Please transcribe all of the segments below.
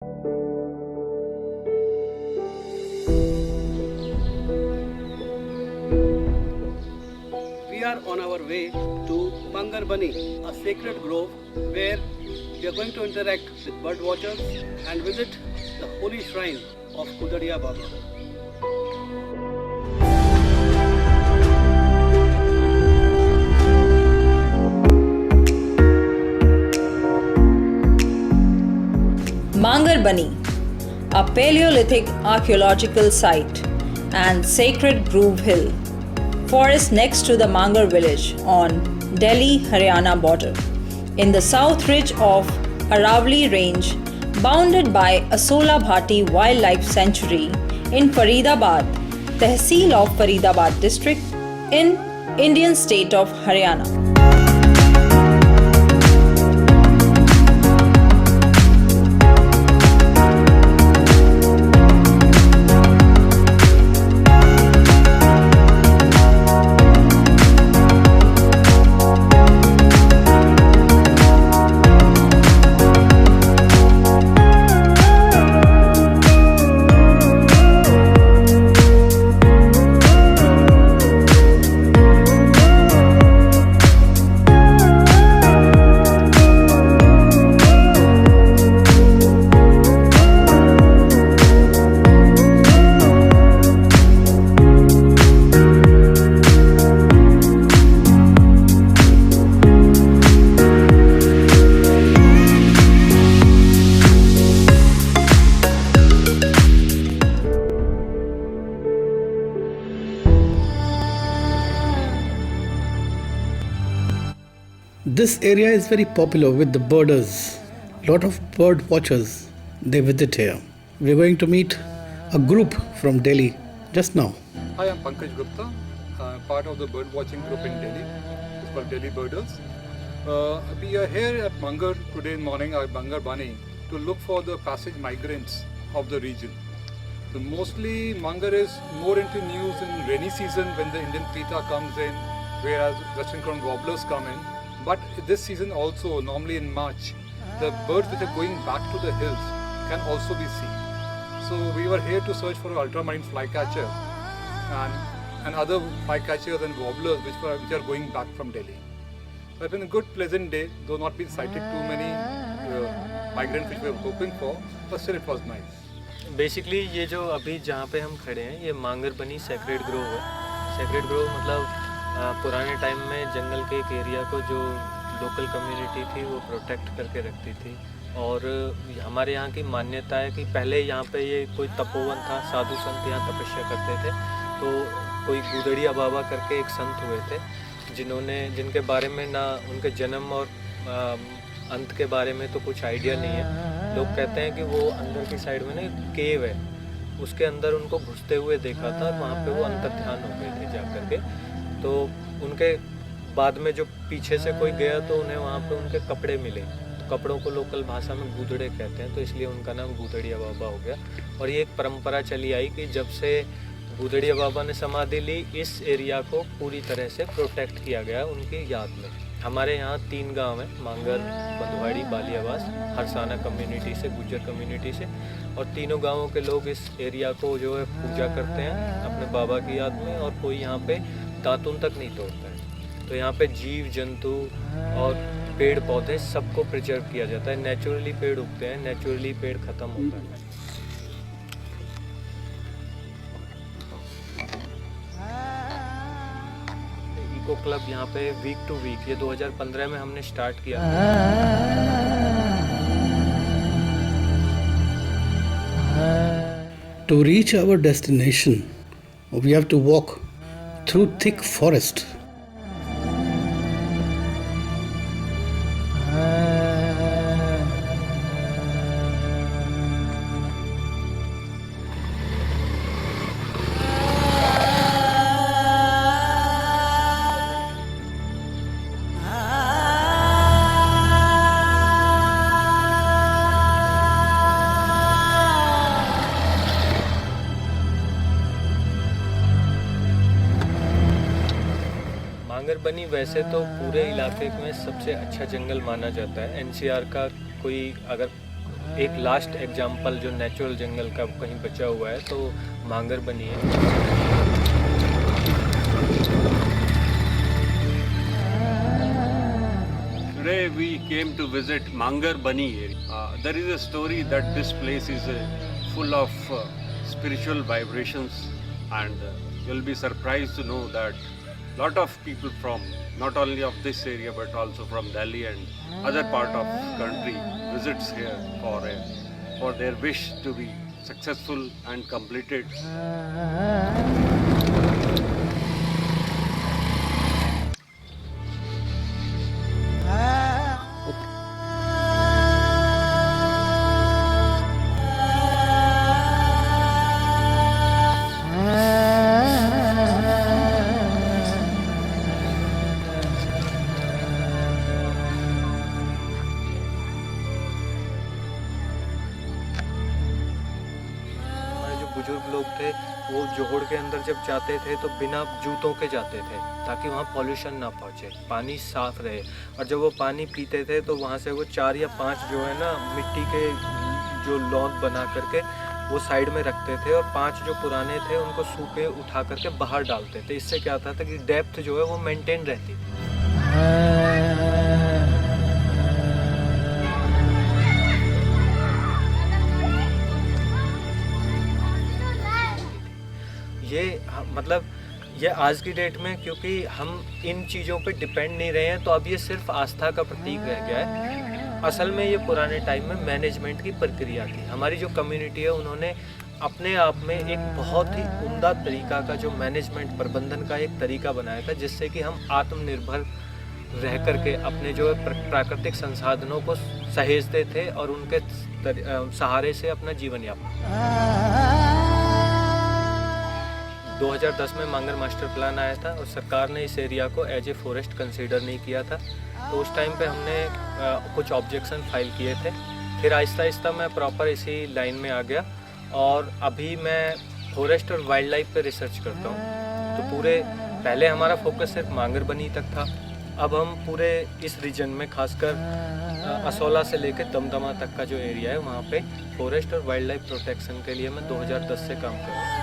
We are on our way to Mangar Bani, a sacred grove where we are going to interact with bird watchers and visit the holy shrine of Kudadiya Baba. Mangar Bani, a Paleolithic archaeological site, and Sacred Grove Hill, forest next to the Mangar village on Delhi-Haryana border, in the south ridge of Aravali range, bounded by Asola Bhati Wildlife Sanctuary in Faridabad, Tehsil of Faridabad district in Indian state of Haryana. This area is very popular with the birders. Lot of bird watchers, they visit here. We're going to meet a group from Delhi just now. Hi, I'm Pankaj Gupta. I'm part of the bird watching group in Delhi. It's called Delhi Birders. We are here at Mangar today morning at Mangar Bani to look for the passage migrants of the region. So mostly Mangar is more into news in rainy season when the Indian peeta comes in, whereas Western crown warblers come in. But this season also, normally in March, the birds which are going back to the hills can also be seen. So we were here to search for ultramarine flycatcher and other flycatchers and warblers which are going back from Delhi. So it's been a good, pleasant day, though not been sighted too many migrants which we were hoping for, but still it was nice. Basically ये जो अभी जहाँ पे हम खड़े हैं ये मांगर बनी सेक्रेड ग्रोव है। सेक्रेड ग्रोव मतलब पुराने टाइम में जंगल के एक एरिया को जो लोकल कम्युनिटी थी वो प्रोटेक्ट करके रखती थी। और हमारे यहाँ की मान्यता है कि पहले यहाँ पे ये कोई तपोवन था, साधु संत यहाँ तपस्या करते थे। तो कोई गुदड़िया बाबा करके एक संत हुए थे जिनके बारे में ना उनके जन्म और अंत के बारे में तो कुछ आइडिया नहीं है। लोग कहते हैं कि वो अंदर की साइड में ना एक केव है, उसके अंदर उनको घुसते हुए देखा था, वहाँ पे वो अंतर ध्यान हो गए थे जा करके। तो उनके बाद में जो पीछे से कोई गया तो उन्हें वहाँ पे उनके कपड़े मिले। तो कपड़ों को लोकल भाषा में गुदड़े कहते हैं, तो इसलिए उनका नाम गुदड़िया बाबा हो गया। और ये एक परंपरा चली आई कि जब से गुदड़िया बाबा ने समाधि ली, इस एरिया को पूरी तरह से प्रोटेक्ट किया गया उनकी याद में। हमारे यहाँ 3 गांव हैं, मांगर, बंधुवाड़ी, बालियावास, हरसाना कम्युनिटी से, गुज्जर कम्युनिटी से। और तीनों गांवों के लोग इस एरिया को जो है पूजा करते हैं अपने बाबा की याद में, और कोई यहाँ पे दातुन तक नहीं तोड़ता है। तो यहाँ पे जीव जंतु और पेड़ पौधे सबको प्रिजर्व किया जाता है। नेचुरली पेड़ उगते हैं, नेचुरली पेड़ ख़त्म होता है। इको क्लब यहाँ पे वीक टू वीक, ये 2015 में हमने स्टार्ट किया। To reach our destination, we have to walk through thick forest. मांगर बनी वैसे तो पूरे इलाके में सबसे अच्छा जंगल माना जाता है। एनसीआर का कोई अगर एक लास्ट एग्जाम्पल जो नेचुरल जंगल का कहीं बचा हुआ है तो मांगर बनी है। Today we came to visit Mangar Bani area. There is a story that this place is full of spiritual vibrations, and you'll be surprised to know that lot of people from not only of this area but also from Delhi and other part of country visits here for their wish to be successful and completed. बुजुर्ग लोग थे वो जोहड़ के अंदर जब जाते थे तो बिना जूतों के जाते थे ताकि वहाँ पॉल्यूशन ना पहुँचे, पानी साफ रहे। और जब वो पानी पीते थे तो वहाँ से वो 4 या 5 जो है ना मिट्टी के जो लौंद बना करके वो साइड में रखते थे और 5 जो पुराने थे उनको सूखे उठा करके बाहर डालते थे। इससे क्या होता था कि डेप्थ जो है वो मेंटेन रहती थी। मतलब ये आज की डेट में क्योंकि हम इन चीज़ों पे डिपेंड नहीं रहे हैं तो अब ये सिर्फ आस्था का प्रतीक रह गया है। असल में ये पुराने टाइम में मैनेजमेंट की प्रक्रिया थी। हमारी जो कम्युनिटी है उन्होंने अपने आप में एक बहुत ही उम्दा तरीका का जो मैनेजमेंट प्रबंधन का एक तरीका बनाया था जिससे कि हम आत्मनिर्भर रह करके अपने जो प्राकृतिक संसाधनों को सहेजते थे और उनके सहारे से अपना जीवन यापन। 2010 में मांगर मास्टर प्लान आया था और सरकार ने इस एरिया को एज ए फॉरेस्ट कंसीडर नहीं किया था। तो उस टाइम पे हमने कुछ ऑब्जेक्शन फाइल किए थे। फिर आहिस्ता आहिस्ता मैं प्रॉपर इसी लाइन में आ गया और अभी मैं फॉरेस्ट और वाइल्ड लाइफ पे रिसर्च करता हूँ। तो पूरे पहले हमारा फोकस सिर्फ मांगर बनी तक था, अब हम पूरे इस रीजन में खासकर असोला से लेकर दमदमा तक का जो एरिया है वहाँ पे फॉरेस्ट और वाइल्ड लाइफ प्रोटेक्शन के लिए मैं 2010 से काम कर रहा हूँ।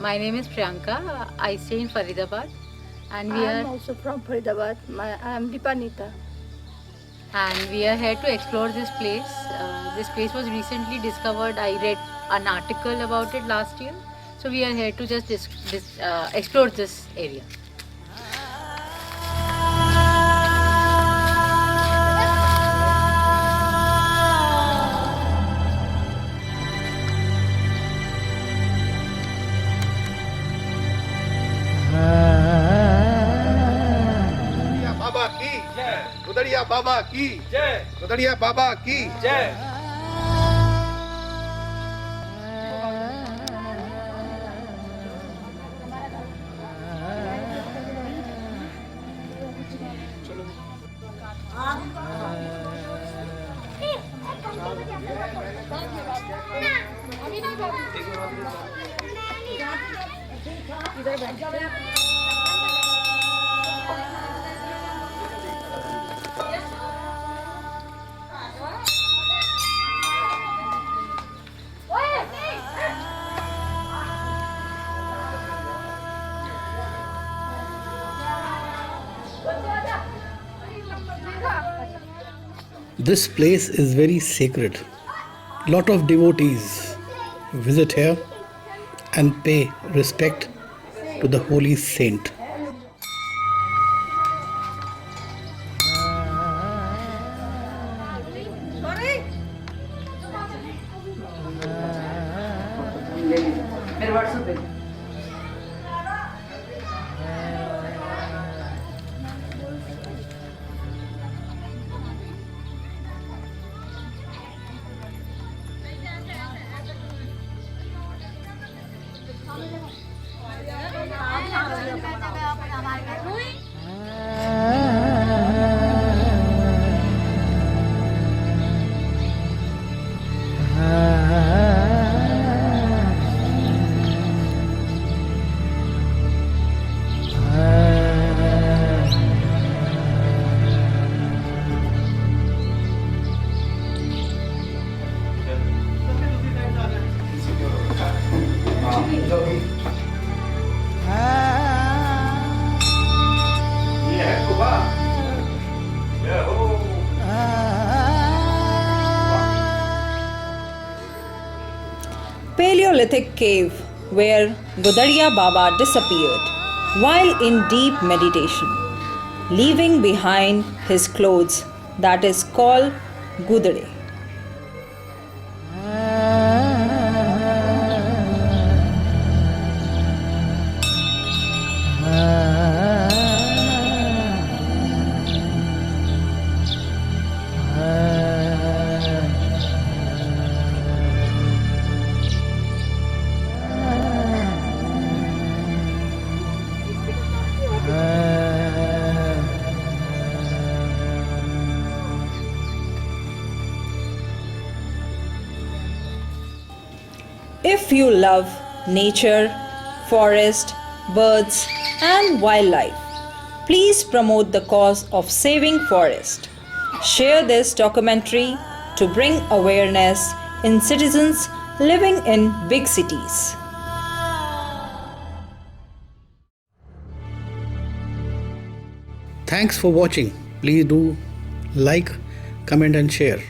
My name is Priyanka. I stay in Faridabad, and we I am are also from Faridabad. I am Dipanita. and we are here to explore this place. This place was recently discovered. I read an article about it last year, so we are here to just explore this area. बाबा की जय, कुदड़िया बाबा की जय, कुदड़िया बाबा की जय। This place is very sacred. Lot of devotees visit here and pay respect to the holy saint. ये है गुफा। ये हो। Paleolithic cave where Gudadiya Baba disappeared while in deep meditation, leaving behind his clothes that is called Gudade. If you love nature, forest, birds, and wildlife, please promote the cause of saving forest. Share this documentary to bring awareness in citizens living in big cities. Thanks for watching. Please do like, comment and share.